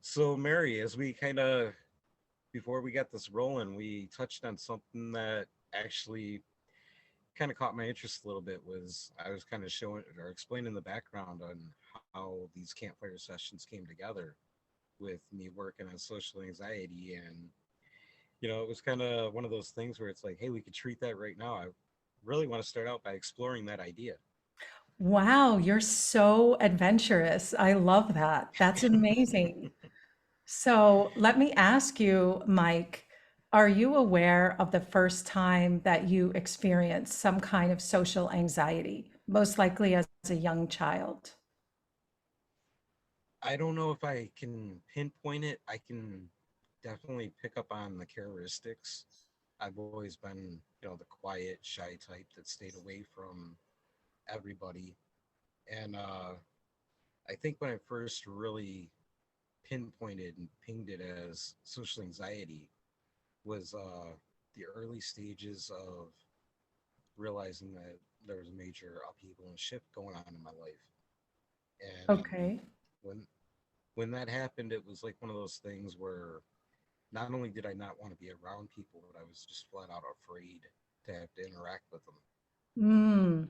So, Mary, as we kind of, before we got this rolling, we touched on something that actually kind of caught my interest a little bit. Was I was kind of showing or explaining the background on how these campfire sessions came together with me working on social anxiety. And, it was kind of one of those things where it's like, hey, we could treat that right now. I really want to start out by exploring that idea. Wow, you're so adventurous. I love that. That's amazing. So let me ask you, Mike, are you aware of the first time that you experienced some kind of social anxiety, most likely as a young child? I don't know if I can pinpoint it. I can definitely pick up on the characteristics. I've always been, the quiet, shy type that stayed away from everybody. And I think when I first really pinpointed and pinged it as social anxiety was the early stages of realizing that there was a major upheaval and shift going on in my life. And Okay. when when that happened, it was like one of those things where not only did I not want to be around people, but I was just flat out afraid to have to interact with them. Mm.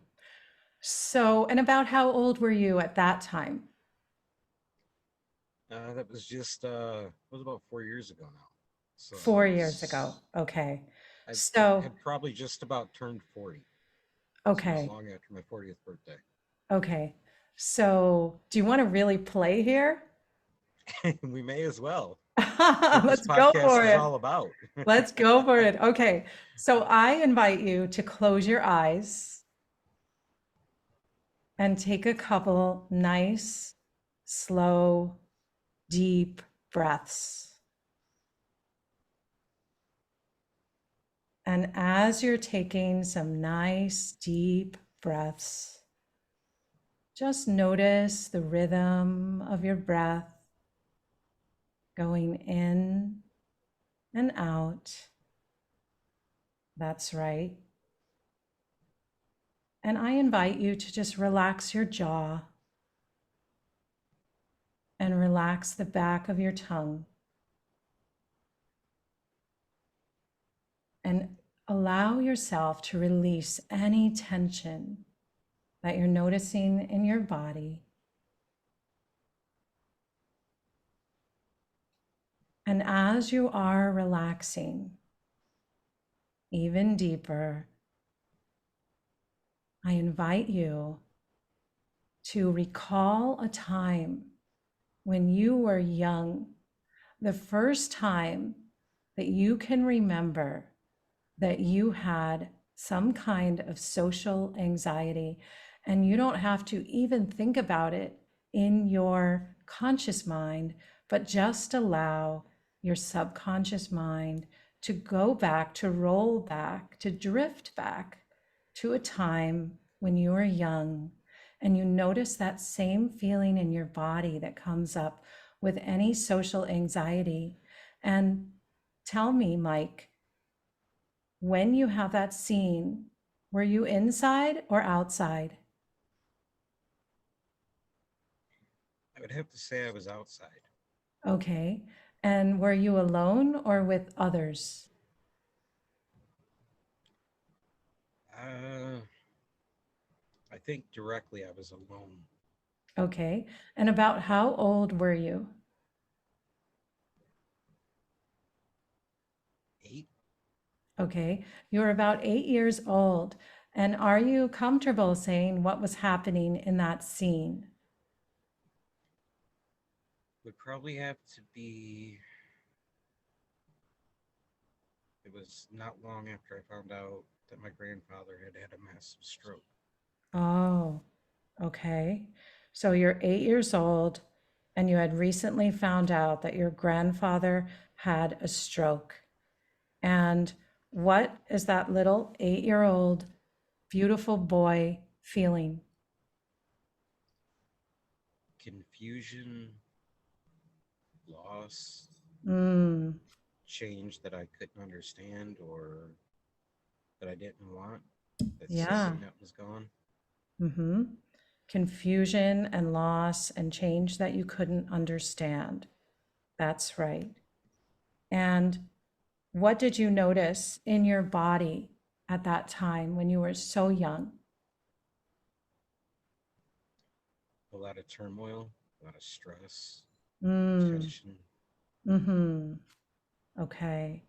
So, and about how old were you at that time? That was just it was about 4 years ago now. So I 4 years ago. was Okay. I So, had probably just about turned 40. So it was okay. long after my 40th birthday. Okay. So, do you want to really play here? We may as well. It's what this Let's go podcast for is it. all about. Let's go for it. Okay. So I invite you to close your eyes and take a couple nice, slow, deep breaths. And as you're taking some nice, deep breaths, just notice the rhythm of your breath going in and out. That's right. And I invite you to just relax your jaw and relax the back of your tongue and allow yourself to release any tension that you're noticing in your body. And as you are relaxing even deeper, I invite you to recall a time when you were young, the first time that you can remember that you had some kind of social anxiety, and you don't have to even think about it in your conscious mind, but just allow your subconscious mind to go back, to roll back, to drift back to a time when you were young, and you notice that same feeling in your body that comes up with any social anxiety. And tell me, Mike, when you have that scene, were you inside or outside? I would have to say I was outside. Okay. And were you alone or with others? Uh, I think directly I was alone. Okay. And about how old were you? 8 Okay. You were about 8 years old. And are you comfortable saying what was happening in that scene? would probably have to be. It was not long after I found out that my grandfather had had a massive stroke. Oh, okay. So you're 8 years old and you had recently found out that your grandfather had a stroke. And what is that little 8-year-old beautiful boy feeling? Confusion, loss, Mm, change that I couldn't understand or that I didn't want. That's yeah. something that was gone. Mm-hmm. Confusion and loss and change that you couldn't understand. That's right. And what did you notice in your body at that time when you were so young? A lot of turmoil, a lot of stress, Mm, tension. mm-hmm. Okay,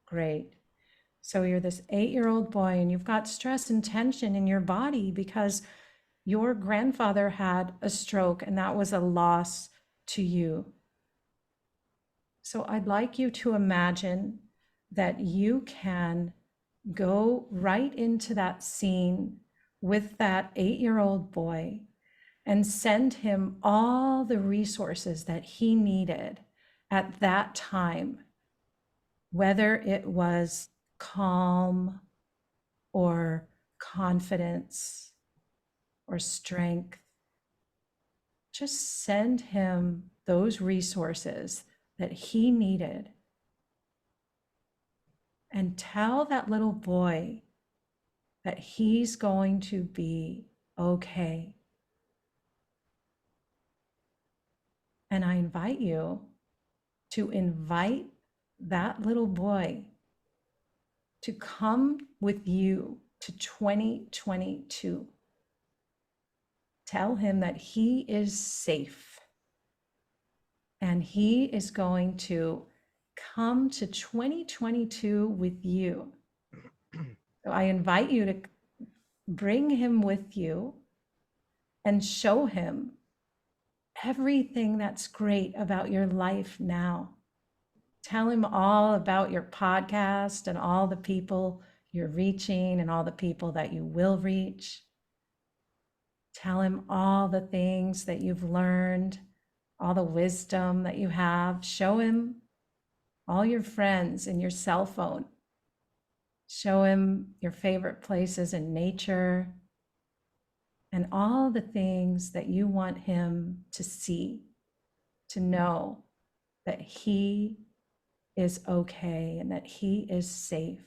great. So you're this 8-year-old boy and you've got stress and tension in your body because your grandfather had a stroke and that was a loss to you. So I'd like you to imagine that you can go right into that scene with that 8-year-old boy and send him all the resources that he needed at that time, whether it was calm or confidence or strength. Just send him those resources that he needed and tell that little boy that he's going to be okay. And I invite you to invite that little boy to come with you to 2022. Tell him that he is safe and he is going to come to 2022 with you. So I invite you to bring him with you and show him everything that's great about your life now. Tell him all about your podcast and all the people you're reaching and all the people that you will reach. Tell him all the things that you've learned, all the wisdom that you have. Show him all your friends in your cell phone. Show him your favorite places in nature and all the things that you want him to see, to know that he is okay and that he is safe.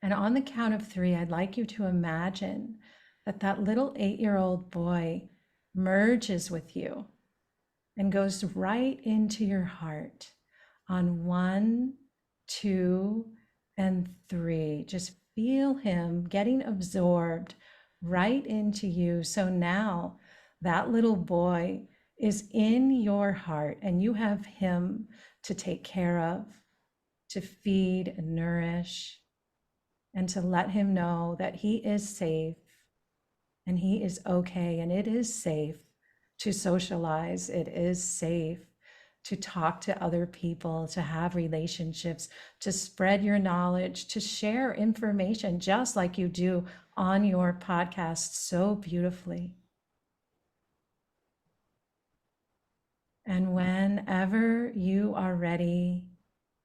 And on the count of 3, I'd like you to imagine that that little 8-year-old boy merges with you and goes right into your heart on 1, 2, and 3. Just feel him getting absorbed right into you. So now that little boy is in your heart and you have him to take care of, to feed and nourish, and to let him know that he is safe and he is okay. And it is safe to socialize, it is safe to talk to other people, to have relationships, to spread your knowledge, to share information, just like you do on your podcast so beautifully. And whenever you are ready,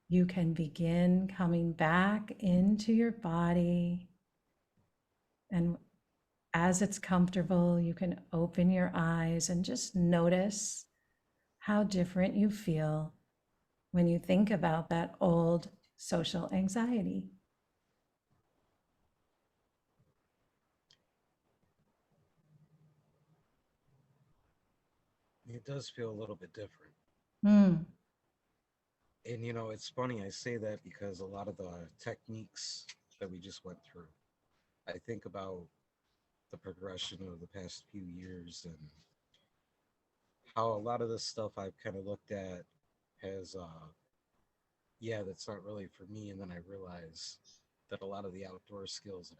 you can begin coming back into your body. And as it's comfortable, you can open your eyes and just notice how different you feel when you think about that old social anxiety. It does feel a little bit different. Mm, And it's funny I say that because a lot of the techniques that we just went through, I think about the progression of the past few years and how a lot of this stuff I've kind of looked at has yeah, that's not really for me. And then I realize that a lot of the outdoor skills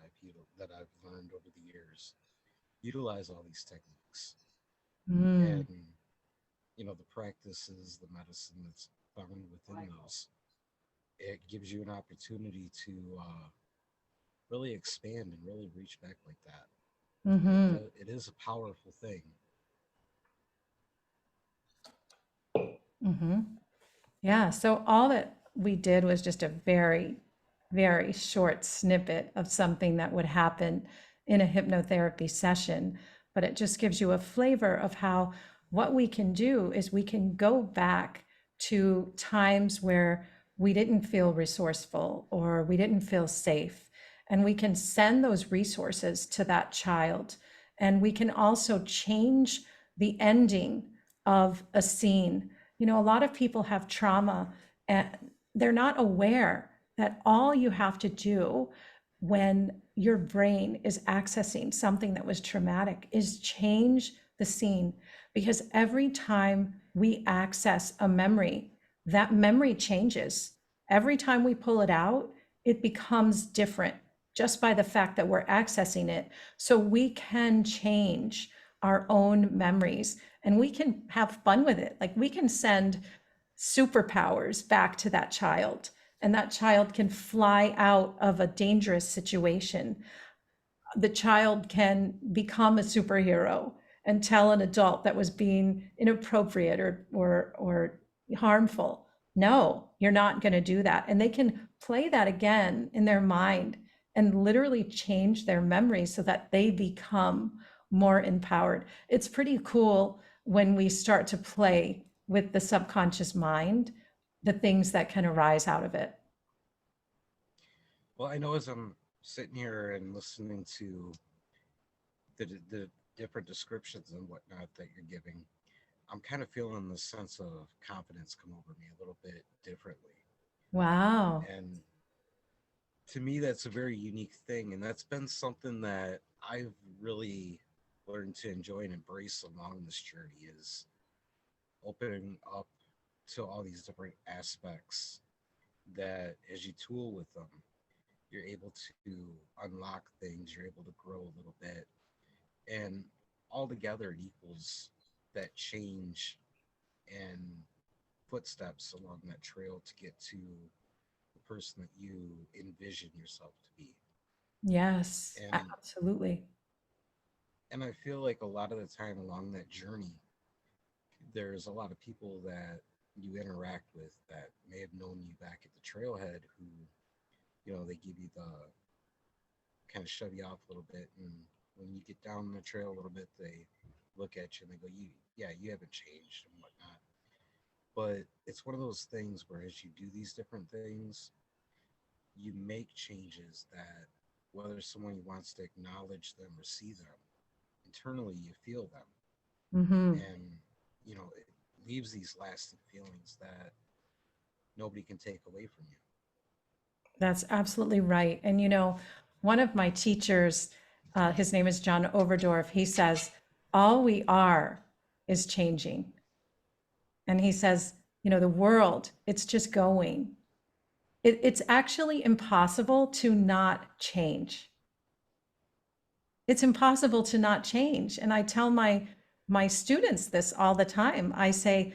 that I've learned over the years utilize all these techniques. mm, And the practices, the medicine that's found within those, it gives you an opportunity to really expand and really reach back like that. And mm-hmm, it is a powerful thing. mm-hmm. Yeah, so all that we did was just a very, very short snippet of something that would happen in a hypnotherapy session, but it just gives you a flavor of how what we can do is we can go back to times where we didn't feel resourceful or we didn't feel safe, and we can send those resources to that child. And we can also change the ending of a scene. You know, a lot of people have trauma and they're not aware that all you have to do when your brain is accessing something that was traumatic is change the scene. Because every time we access a memory, that memory changes. Every time we pull it out, it becomes different just by the fact that we're accessing it. So we can change our own memories and we can have fun with it. Like we can send superpowers back to that child, and that child can fly out of a dangerous situation. The child can become a superhero and tell an adult that was being inappropriate or harmful, no, you're not going to do that. And they can play that again in their mind and literally change their memory so that they become more empowered. It's pretty cool when we start to play with the subconscious mind, the things that can arise out of it. Well, I know as I'm sitting here and listening to the different descriptions and whatnot that you're giving, I'm kind of feeling the sense of confidence come over me a little bit differently. Wow. And to me, that's a very unique thing. And that's been something that I've really learned to enjoy and embrace along this journey is opening up to all these different aspects that as you tool with them, you're able to unlock things, you're able to grow a little bit. And altogether, it equals that change and footsteps along that trail to get to the person that you envision yourself to be. Yes, And absolutely. I feel like a lot of the time along that journey, there's a lot of people that you interact with that may have known you back at the trailhead who, they give you the kind of shove you off a little bit. And when you get down the trail a little bit, they look at you and they go, yeah, you haven't changed and whatnot. But it's one of those things where as you do these different things, you make changes that whether someone wants to acknowledge them or see them, internally you feel them. Hmm. And, it leaves these lasting feelings that nobody can take away from you. That's absolutely right. And you know, one of my teachers, his name is John Overdorf, he says, all we are is changing. And he says, you know, the world, it's just going. It's actually impossible to not change. It's impossible to not change. And I tell my students this all the time. I say,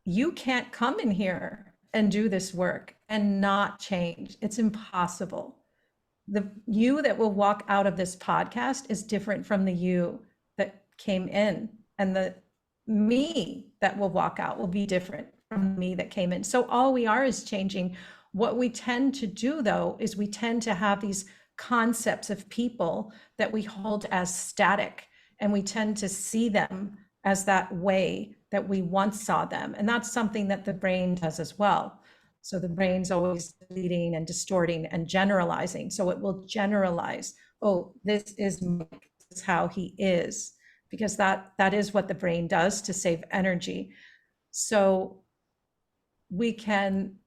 you can't come in here and do this work and not change. It's impossible. The you that will walk out of this podcast is different from the you that came in, and the me that will walk out will be different from me that came in. So all we are is changing. What we tend to do though is we tend to have these concepts of people that we hold as static, and we tend to see them as that way that we once saw them, and that's something that the brain does as well. So the brain's always deleting and distorting and generalizing. So it will generalize, oh, this is Mike, this is how he is, because that is what the brain does to save energy. So we can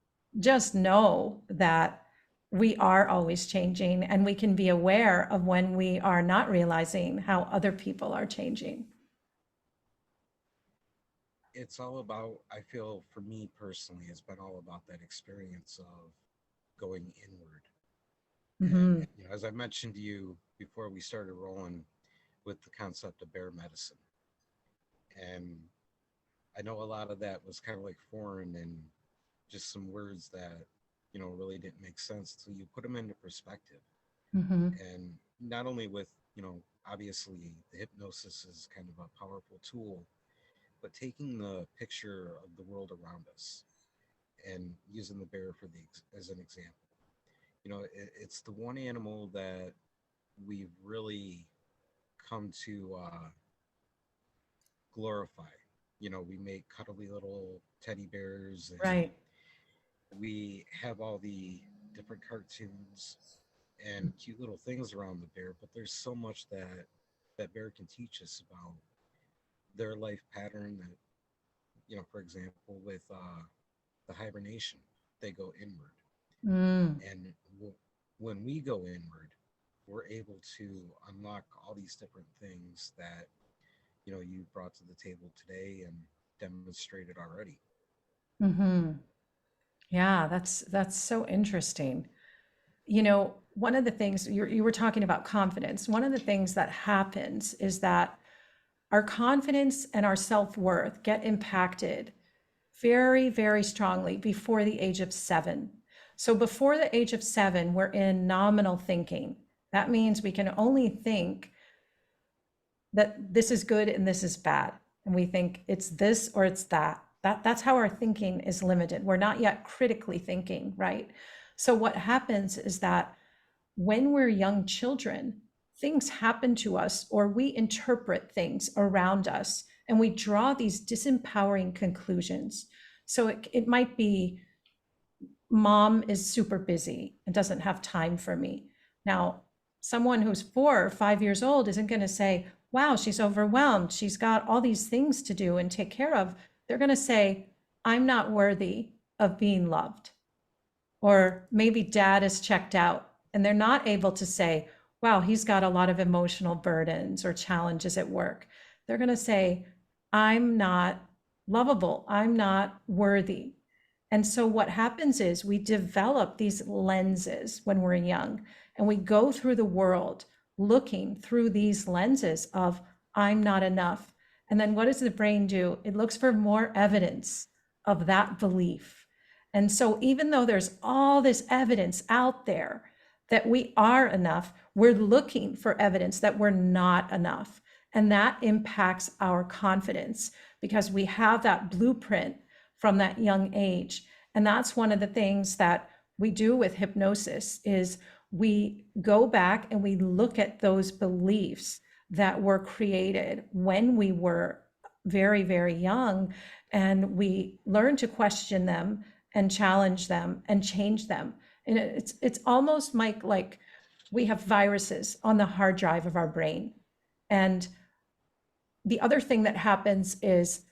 just know that we are always changing, and we can be aware of when we are not realizing how other people are changing. It's all about, I feel for me personally, it's been all about that experience of going inward. And, Mm-hmm. as I mentioned to you before we started rolling with the concept of bear medicine, and I know a lot of that was kind of like foreign and just some words that, really didn't make sense until you put them into perspective. Mm-hmm. And not only with, obviously the hypnosis is kind of a powerful tool, but taking the picture of the world around us and using the bear as an example. It's the one animal that we've really come to glorify. We make cuddly little teddy bears and Right. we have all the different cartoons and cute little things around the bear, but there's so much that bear can teach us about their life pattern, For example, with the hibernation, they go inward. Mm, And when we go inward, we're able to unlock all these different things that, you brought to the table today and demonstrated already. mm-hmm. Yeah, that's so interesting. One of the things you were talking about confidence. One of the things that happens is that our confidence and our self-worth get impacted very, very strongly before the age of 7. So before the age of 7, we're in nominal thinking. That means we can only think that this is good and this is bad. And we think it's this or it's that. That's how our thinking is limited. We're not yet critically thinking, right? So what happens is that when we're young children, things happen to us or we interpret things around us and we draw these disempowering conclusions. So it might be mom is super busy and doesn't have time for me. Now, someone who's 4 or 5 years old isn't going to say, wow, she's overwhelmed. She's got all these things to do and take care of. They're going to say, I'm not worthy of being loved. Or maybe dad is checked out and they're not able to say, wow, he's got a lot of emotional burdens or challenges at work. They're going to say, I'm not lovable. I'm not worthy. And so what happens is we develop these lenses when we're young and we go through the world looking through these lenses of I'm not enough. And then what does the brain do? It looks for more evidence of that belief. And so even though there's all this evidence out there that we are enough, we're looking for evidence that we're not enough. And that impacts our confidence because we have that blueprint from that young age. And that's one of the things that we do with hypnosis is we go back and we look at those beliefs that were created when we were very, very young, and we learn to question them and challenge them and change them. And it's almost like we have viruses on the hard drive of our brain. And the other thing that happens is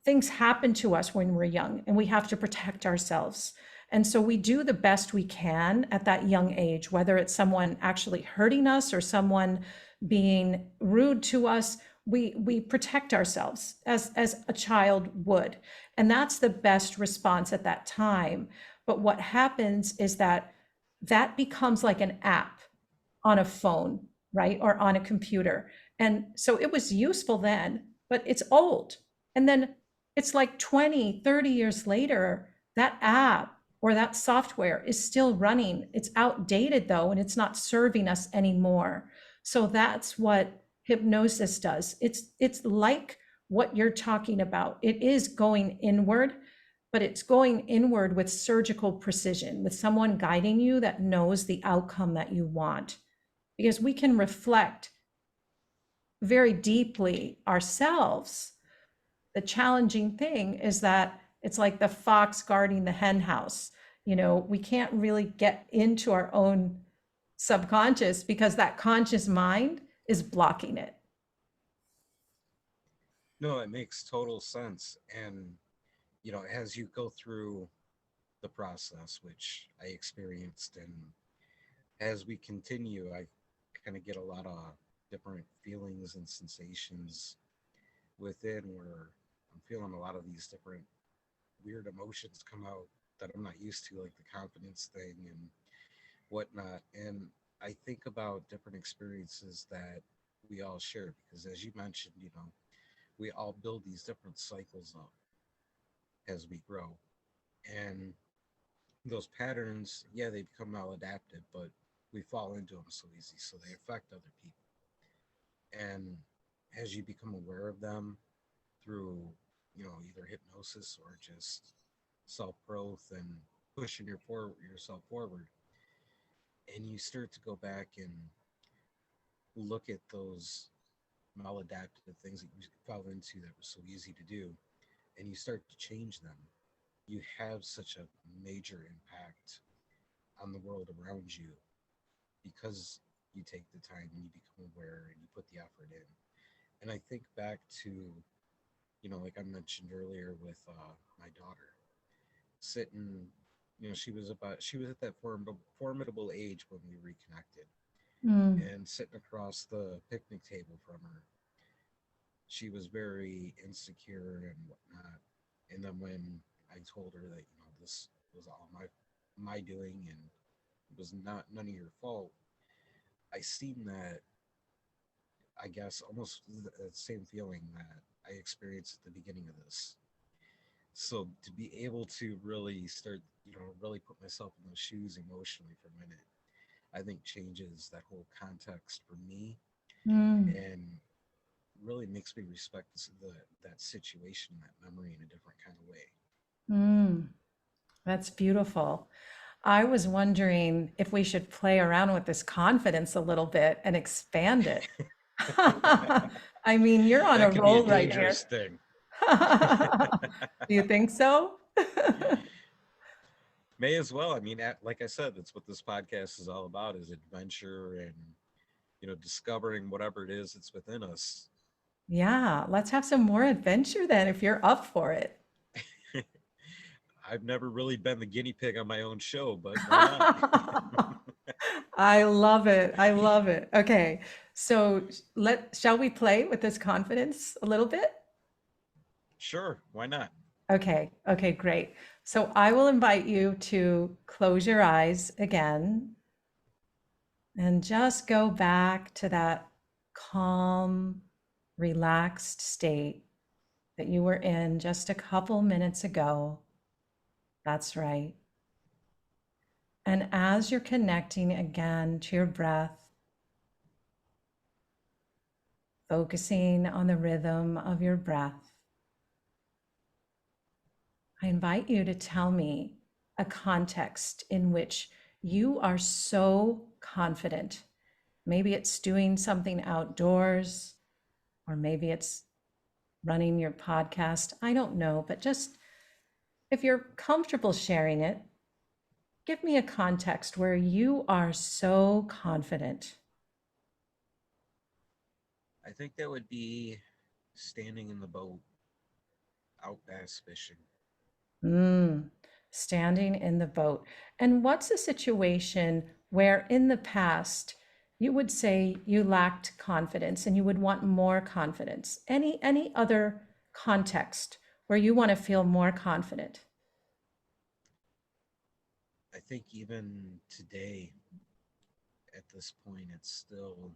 things happen to us when we're young and we have to protect ourselves. And so we do the best we can at that young age, whether it's someone actually hurting us or someone being rude to us. We protect ourselves as a child would. And that's the best response at that time. But what happens is that becomes like an app on a phone, right? Or on a computer. And so it was useful then, but it's old. And then it's like 20, 30 years later, that app or that software is still running. It's outdated though, and it's not serving us anymore. So that's what hypnosis does. It's like what you're talking about. It is going inward, but it's going inward with surgical precision, with someone guiding you that knows the outcome that you want, because we can reflect very deeply ourselves. The challenging thing is that it's like the fox guarding the hen house. We can't really get into our own subconscious because that conscious mind is blocking it. No, it makes total sense. And, as you go through the process, which I experienced, and as we continue, I kind of get a lot of different feelings and sensations within where I'm feeling a lot of these different weird emotions come out that I'm not used to, like the confidence thing and whatnot. And I think about different experiences that we all share because, as you mentioned, we all build these different cycles up as we grow. And those patterns, yeah, they become maladaptive, but we fall into them so easy. So they affect other people. And as you become aware of them through, either hypnosis or just self growth and pushing yourself forward, and you start to go back and look at those maladaptive things that you fell into that were so easy to do, and you start to change them, you have such a major impact on the world around you because you take the time and you become aware and you put the effort in. And I think back to, like I mentioned earlier with my daughter, sitting, she was at that formidable age when we reconnected, Mm, and sitting across the picnic table from her, she was very insecure and whatnot. And then when I told her that this was all my doing and it was not none of your fault, I seen that, I guess, almost the same feeling that I experienced at the beginning of this. So to be able to really start, really put myself in those shoes emotionally for a minute, I think changes that whole context for me, mm, and really makes me respect that situation, that memory in a different kind of way. mm. That's beautiful. I was wondering if we should play around with this confidence a little bit and expand it. I mean, you're on That a could be a roll right here. dangerous thing. Do you think so? May as well. I mean, like I said, that's what this podcast is all about: is adventure and discovering whatever it is that's within us. Yeah, let's have some more adventure then if you're up for it. I've never really been the guinea pig on my own show, but why not? I love it. I love it. Okay. So shall we play with this confidence a little bit? Sure, why not? Okay. Okay, great. So I will invite you to close your eyes again and just go back to that calm, relaxed state that you were in just a couple minutes ago. That's right. And as you're connecting again to your breath, focusing on the rhythm of your breath, I invite you to tell me a context in which you are so confident. Maybe it's doing something outdoors, or maybe it's running your podcast. I don't know, but just if you're comfortable sharing it, give me a context where you are so confident. I think that would be standing in the boat out bass fishing. Mm, standing in the boat. And what's a situation where in the past you would say you lacked confidence and you would want more confidence? Any other context where you want to feel more confident? I think even today, at this point, it's still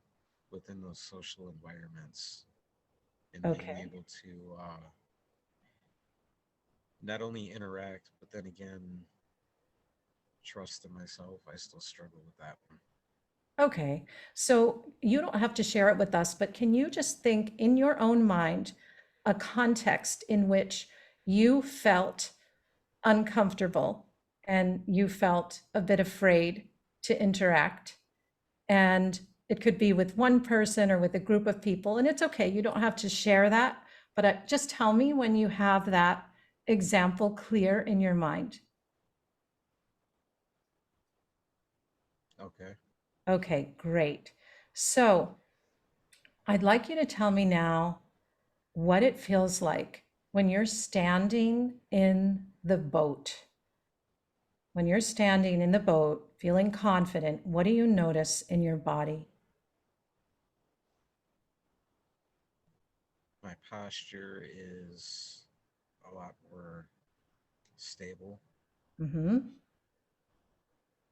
within those social environments and being Okay. able to not only interact, but then again, trust in myself. I still struggle with that one. Okay. So you don't have to share it with us, but can you just think in your own mind a context in which you felt uncomfortable and you felt a bit afraid to interact? And it could be with one person or with a group of people. And it's okay, you don't have to share that, but just tell me when you have that example clear in your mind. Okay. Okay, great. So I'd like you to tell me now what it feels like when you're standing in the boat. When you're standing in the boat, feeling confident, what do you notice in your body? My posture is a lot more stable. Mm-hmm.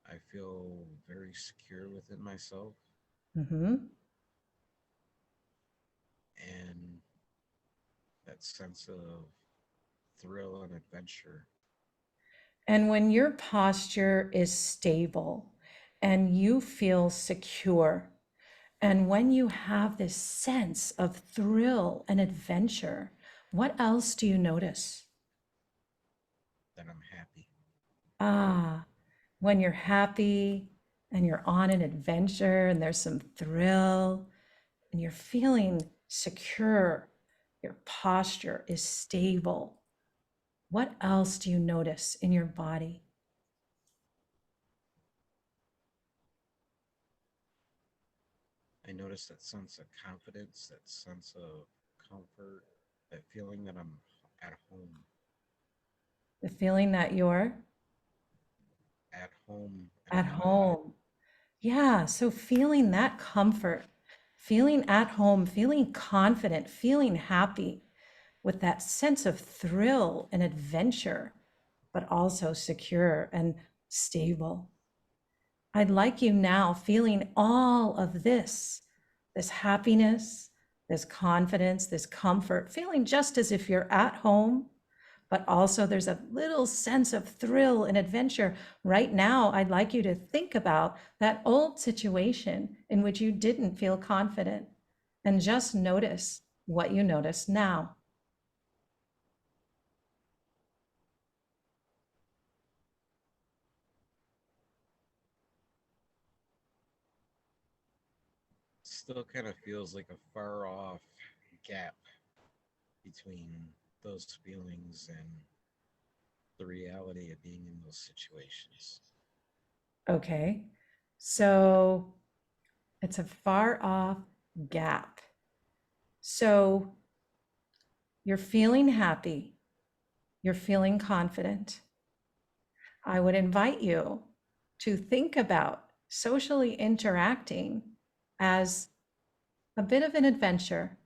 I feel very secure within myself, Mm-hmm. and that sense of thrill and adventure. And when your posture is stable and you feel secure, and when you have this sense of thrill and adventure, what else do you notice? That I'm happy. Ah, when you're happy and you're on an adventure and there's some thrill and you're feeling secure, your posture is stable. What else do you notice in your body? I notice that sense of confidence, that sense of comfort, that feeling that I'm at home, The feeling that you're at home in at my body. home. Yeah, so feeling that comfort, feeling at home, feeling confident, feeling happy with that sense of thrill and adventure, but also secure and stable. I'd like you now feeling all of this happiness, this confidence, this comfort, feeling just as if you're at home, but also there's a little sense of thrill and adventure. Right now, I'd like you to think about that old situation in which you didn't feel confident and just notice what you notice now. Still kind of feels like a far off gap between those feelings and the reality of being in those situations. Okay, so it's a far off gap. So you're feeling happy, you're feeling confident. I would invite you to think about socially interacting as a bit of an adventure,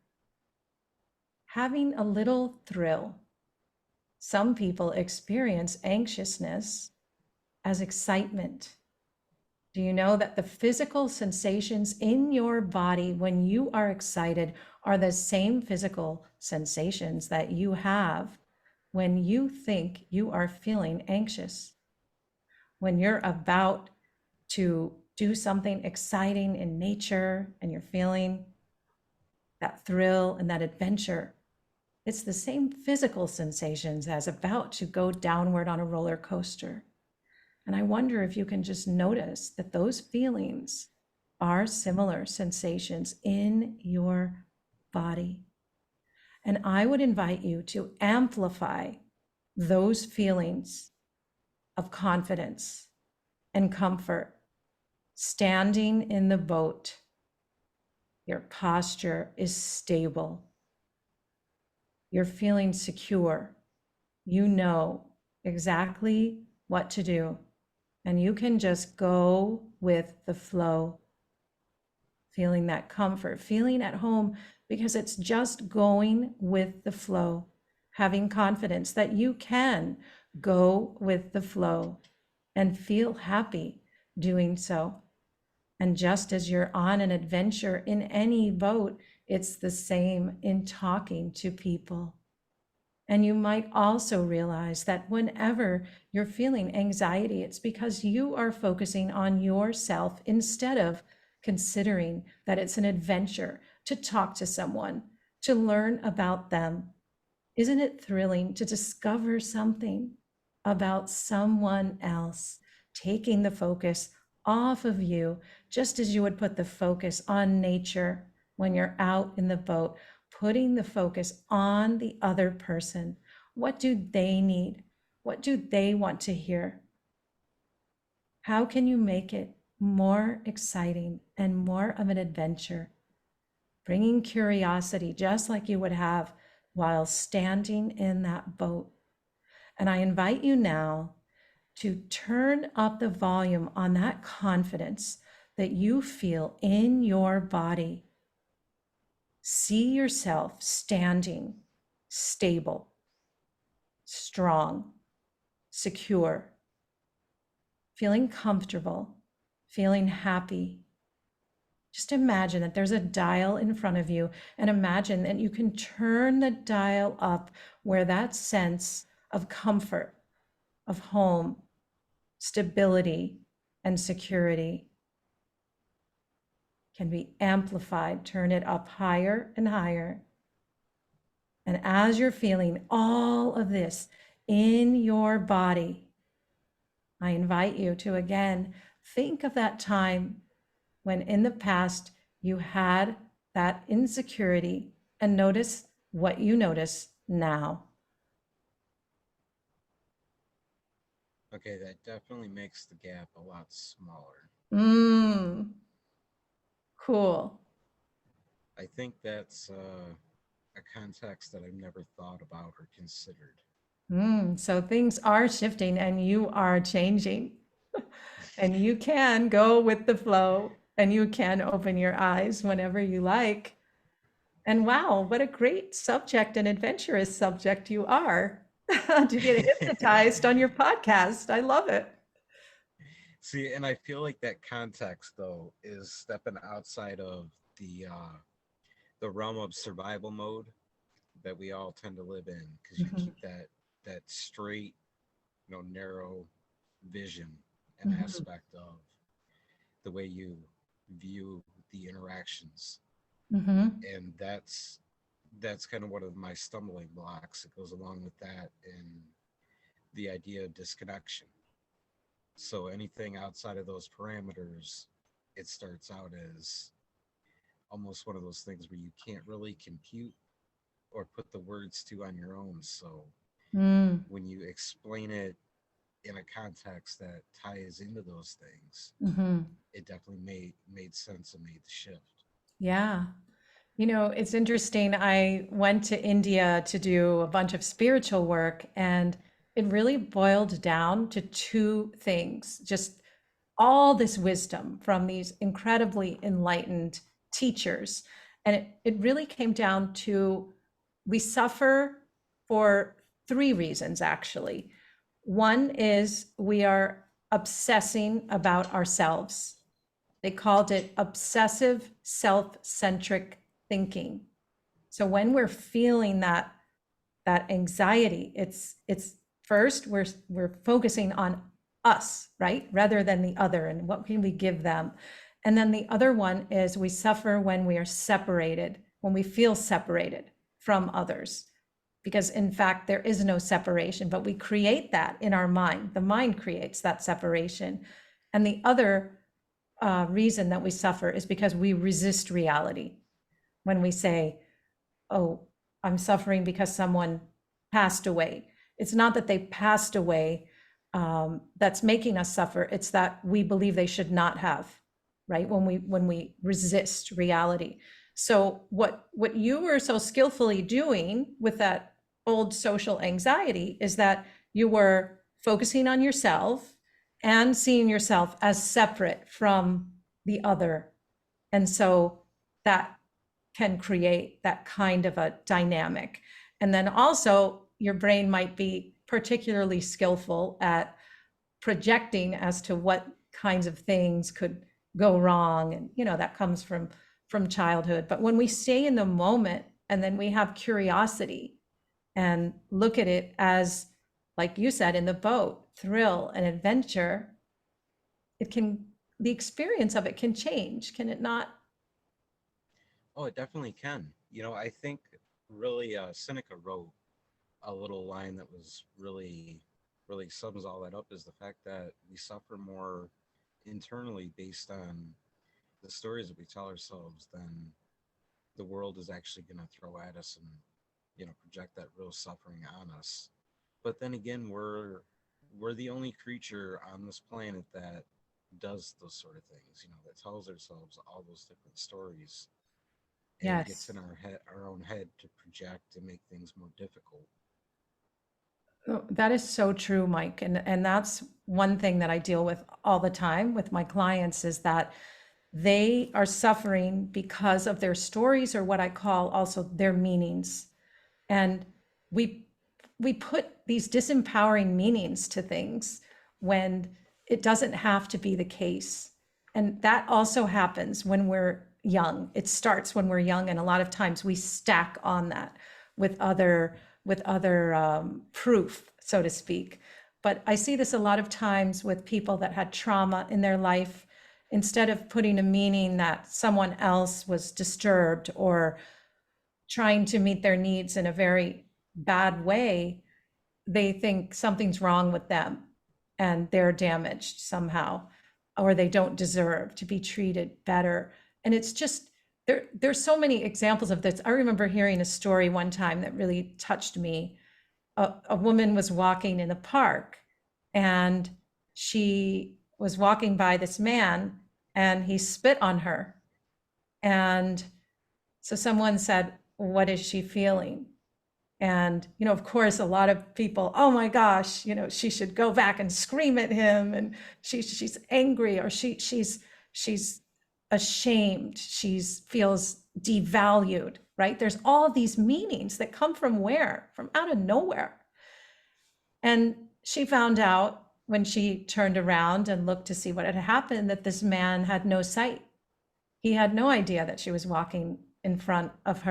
having a little thrill. Some people experience anxiousness as excitement. Do you know that the physical sensations in your body when you are excited are the same physical sensations that you have when you think you are feeling anxious? When you're about to do something exciting in nature and you're feeling that thrill and that adventure, it's the same physical sensations as about to go downward on a roller coaster. And I wonder if you can just notice that those feelings are similar sensations in your body. And I would invite you to amplify those feelings of confidence and comfort, standing in the boat. Your posture is stable. You're feeling secure. You know exactly what to do, and you can just go with the flow, feeling that comfort, feeling at home, because it's just going with the flow, having confidence that you can go with the flow and feel happy doing so. And just as you're on an adventure in any boat, it's the same in talking to people. And you might also realize that whenever you're feeling anxiety, it's because you are focusing on yourself instead of considering that it's an adventure to talk to someone, to learn about them. Isn't it thrilling to discover something about someone else, taking the focus off of you, just as you would put the focus on nature when you're out in the boat, putting the focus on the other person. What do they need? What do they want to hear? How can you make it more exciting and more of an adventure? Bringing curiosity, just like you would have while standing in that boat. And I invite you now to turn up the volume on that confidence that you feel in your body. See yourself standing stable, strong, secure, feeling comfortable, feeling happy. Just imagine that there's a dial in front of you, and imagine that you can turn the dial up where that sense of comfort, of home, stability, and security can be amplified. Turn it up higher and higher. And as you're feeling all of this in your body, I invite you to again think of that time when in the past you had that insecurity and notice what you notice now. Okay, that definitely makes the gap a lot smaller. Cool. I think that's a context that I've never thought about or considered. So things are shifting and you are changing. And you can go with the flow and you can open your eyes whenever you like. And wow, what a great subject and adventurous subject you are to get hypnotized on your podcast. I love it. See, and I feel like that context though is stepping outside of the realm of survival mode that we all tend to live in, because you Mhm, keep that straight, narrow vision and mhm, aspect of the way you view the interactions. mhm. And that's kind of one of my stumbling blocks. It goes along with that and the idea of disconnection. So anything outside of those parameters, it starts out as almost one of those things where you can't really compute or put the words to on your own. So Mm, when you explain it in a context that ties into those things, mhm. it definitely made sense and made the shift. Yeah. It's interesting. I went to India to do a bunch of spiritual work, and it really boiled down to two things. Just all this wisdom from these incredibly enlightened teachers. And it really came down to we suffer for three reasons, actually. One is we are obsessing about ourselves. They called it obsessive self centric thinking. So when we're feeling that anxiety, it's first we're focusing on us, right, rather than the other, and what can we give them. And then the other one is we suffer when we are separated, when we feel separated from others, because in fact there is no separation, but we create that in our mind. The mind creates that separation. And the other reason that we suffer is because we resist reality. When we say, oh, I'm suffering because someone passed away. It's not that they passed away that's making us suffer. It's that we believe they should not have, right? When we resist reality. So what you were so skillfully doing with that old social anxiety is that you were focusing on yourself and seeing yourself as separate from the other. And so that can create that kind of a dynamic. And then also, your brain might be particularly skillful at projecting as to what kinds of things could go wrong. And, that comes from childhood. But when we stay in the moment and then we have curiosity and look at it as, like you said, in the boat, thrill and adventure, it can, the experience of it can change, can it not? Oh, it definitely can. I think really Seneca wrote a little line that was really sums all that up, is the fact that we suffer more internally based on the stories that we tell ourselves than the world is actually going to throw at us and project that real suffering on us. But then again, we're the only creature on this planet that does those sort of things, that tells ourselves all those different stories and gets Yes. in our own head to project and make things more difficult. Oh, that is so true, Mike. And that's one thing that I deal with all the time with my clients is that they are suffering because of their stories, or what I call also their meanings. And we we put these disempowering meanings to things when it doesn't have to be the case. And that also happens when we're young. It starts when we're young, and a lot of times we stack on that with other proof, so to speak. But I see this a lot of times with people that had trauma in their life. Instead of putting a meaning that someone else was disturbed or trying to meet their needs in a very bad way, they think something's wrong with them and they're damaged somehow, or they don't deserve to be treated better. And it's just there's so many examples of this. I remember hearing a story one time that really touched me. A woman was walking in a park, and she was walking by this man, and he spit on her. And so someone said, what is she feeling? And, of course, a lot of people, oh my gosh, she should go back and scream at him, and she's angry, or she's ashamed, she's feels devalued, right? There's all these meanings that come from where? From out of nowhere. And she found out when she turned around and looked to see what had happened that this man had no sight. He had no idea that she was walking in front of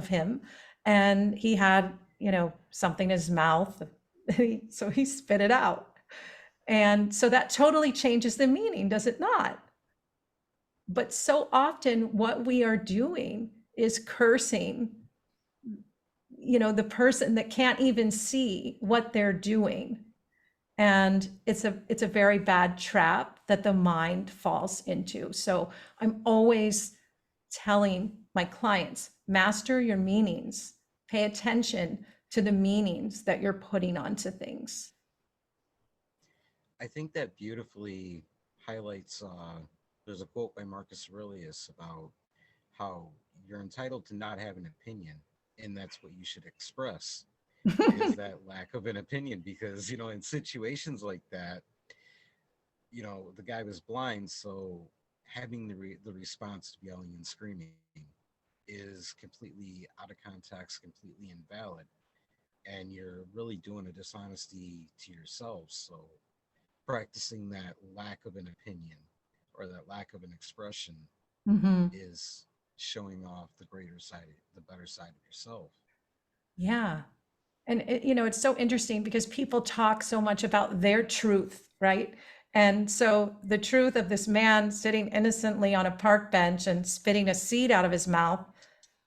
him, and he had, something in his mouth. So he spit it out. And so that totally changes the meaning, does it not? But so often what we are doing is cursing, the person that can't even see what they're doing. And it's a very bad trap that the mind falls into. So I'm always telling my clients, master your meanings, pay attention to the meanings that you're putting onto things. I think that beautifully highlights. There's a quote by Marcus Aurelius about how you're entitled to not have an opinion, and that's what you should express, is that lack of an opinion. Because in situations like that, the guy was blind, so having the response to yelling and screaming is completely out of context, completely invalid, and you're really doing a dishonesty to yourself. So practicing that lack of an opinion or that lack of an expression Mm-hmm. is showing off the greater side, the better side of yourself. Yeah. And it's so interesting because people talk so much about their truth, right? And so the truth of this man sitting innocently on a park bench and spitting a seed out of his mouth,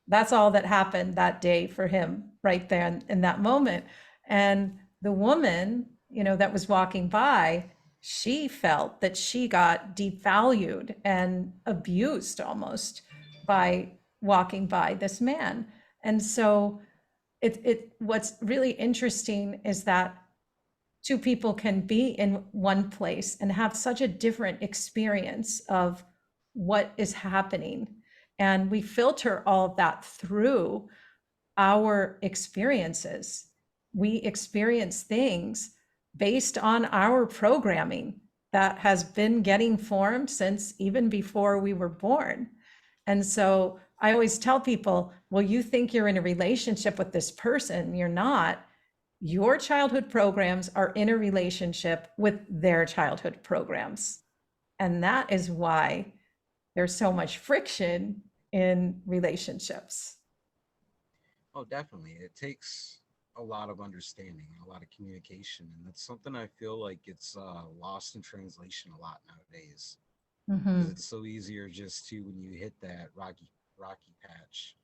that's all that happened that day for him right there in that moment. And the woman, that was walking by, she felt that she got devalued and abused almost by walking by this man. And so what's really interesting is that two people can be in one place and have such a different experience of what is happening. And we filter all of that through our experiences. We experience things based on our programming that has been getting formed since even before we were born. And so I always tell people, well, you think you're in a relationship with this person, you're not. Your childhood programs are in a relationship with their childhood programs. And that is why there's so much friction in relationships. Oh, definitely. It takes a lot of understanding and a lot of communication, and that's something I feel like it's lost in translation a lot nowadays. Because Mm-hmm. it's so easier just to, when you hit that rocky patch,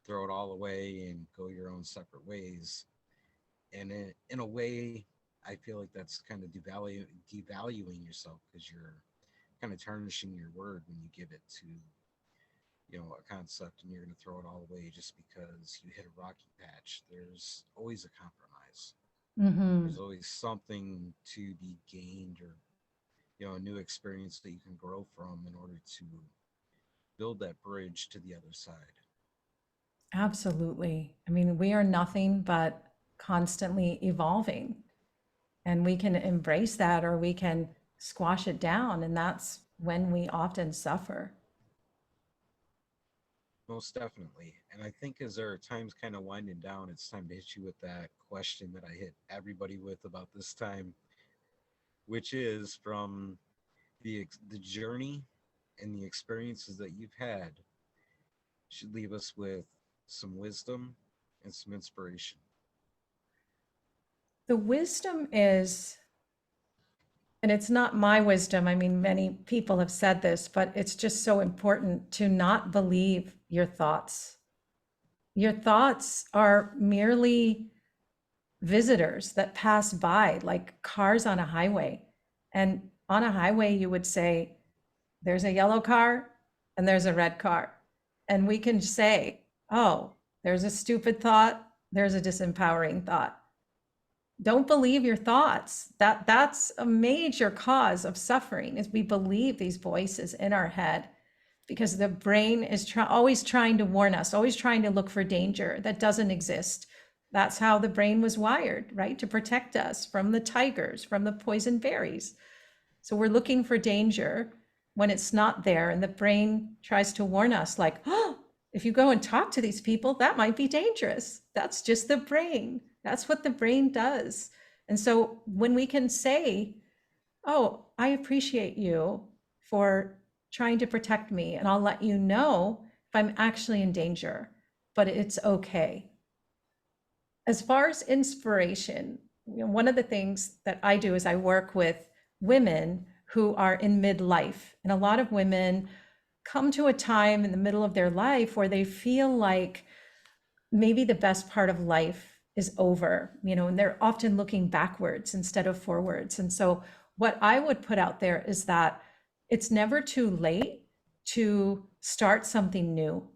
throw it all away and go your own separate ways. And in a way, I feel like that's kind of devaluing yourself, because you're kind of tarnishing your word when you give it to a concept, and you're going to throw it all away just because you hit a rocky patch. There's always a compromise. Mm-hmm. There's always something to be gained, or a new experience that you can grow from in order to build that bridge to the other side. Absolutely. I mean, we are nothing but constantly evolving, and we can embrace that or we can squash it down. And that's when we often suffer. Most definitely. And I think as our time's kind of winding down, it's time to hit you with that question that I hit everybody with about this time, which is, from the journey and the experiences that you've had, should leave us with some wisdom and some inspiration. The wisdom is, and it's not my wisdom, I mean, many people have said this, but it's just so important to not believe your thoughts. Your thoughts are merely visitors that pass by, like cars on a highway. And on a highway, you would say, there's a yellow car and there's a red car. And we can say, oh, there's a stupid thought, there's a disempowering thought. Don't believe your thoughts. That's a major cause of suffering, is we believe these voices in our head. because the brain is always trying to warn us, always trying to look for danger that doesn't exist. That's how the brain was wired, right? To protect us from the tigers, from the poison berries. So we're looking for danger when it's not there. And the brain tries to warn us, like, oh, if you go and talk to these people, that might be dangerous. That's just the brain. That's what the brain does. And so when we can say, oh, I appreciate you for trying to protect me, and I'll let you know if I'm actually in danger, but it's okay. As far as inspiration, one of the things that I do is I work with women who are in midlife. And a lot of women come to a time in the middle of their life where they feel like maybe the best part of life is over, and they're often looking backwards instead of forwards. And so what I would put out there is that it's never too late to start something new.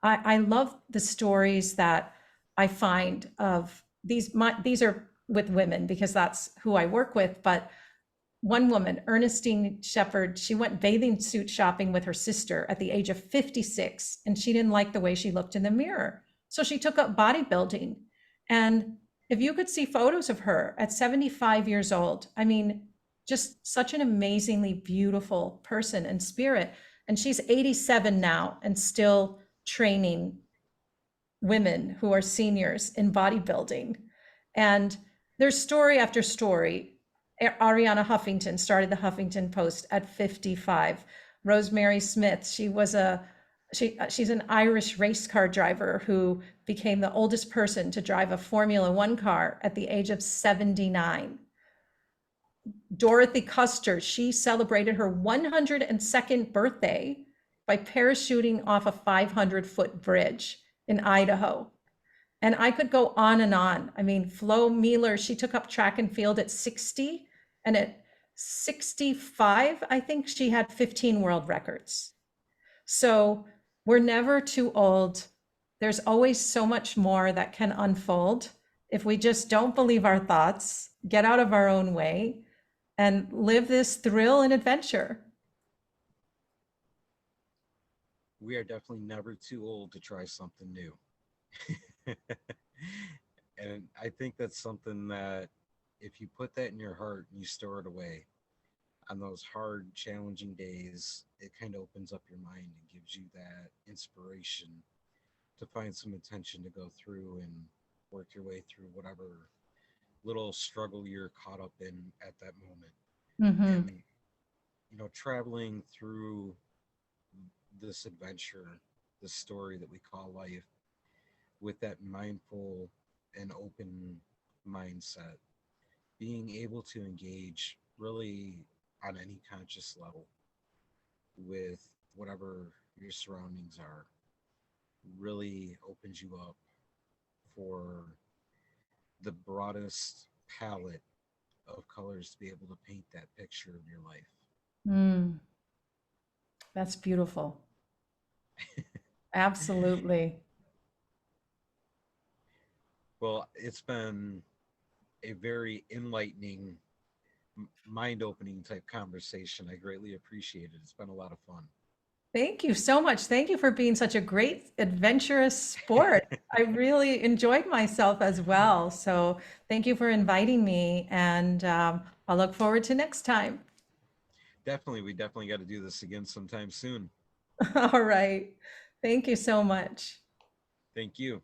I love the stories that I find of these are with women because that's who I work with, but one woman, Ernestine Shepherd, she went bathing suit shopping with her sister at the age of 56, and she didn't like the way she looked in the mirror. So she took up bodybuilding. And if you could see photos of her at 75 years old, I mean, just such an amazingly beautiful person and spirit. And she's 87 now and still training women who are seniors in bodybuilding. And there's story after story. Ariana Huffington started the Huffington Post at 55. Rosemary Smith, she's an Irish race car driver who became the oldest person to drive a Formula One car at the age of 79. Dorothy Custer, she celebrated her 102nd birthday by parachuting off a 500-foot bridge in Idaho. And I could go on and on. I mean, Flo Mueller, she took up track and field at 60, and at 65, I think she had 15 world records. So we're never too old. There's always so much more that can unfold if we just don't believe our thoughts, get out of our own way, and live this thrill and adventure. We are definitely never too old to try something new. And I think that's something that if you put that in your heart and you store it away on those hard, challenging days, it kind of opens up your mind and gives you that inspiration to find some intention to go through and work your way through whatever little struggle you're caught up in at that moment. Mm-hmm. And, traveling through this adventure, this story that we call life, with that mindful and open mindset, being able to engage really on any conscious level with whatever your surroundings are really opens you up for the broadest palette of colors to be able to paint that picture of your life. Mm, that's beautiful. Absolutely. Well, it's been a very enlightening, mind opening type conversation. I greatly appreciate it. It's been a lot of fun. Thank you so much. Thank you for being such a great adventurous sport. I really enjoyed myself as well. So thank you for inviting me, and I'll look forward to next time. Definitely, we definitely got to do this again sometime soon. All right. Thank you so much. Thank you.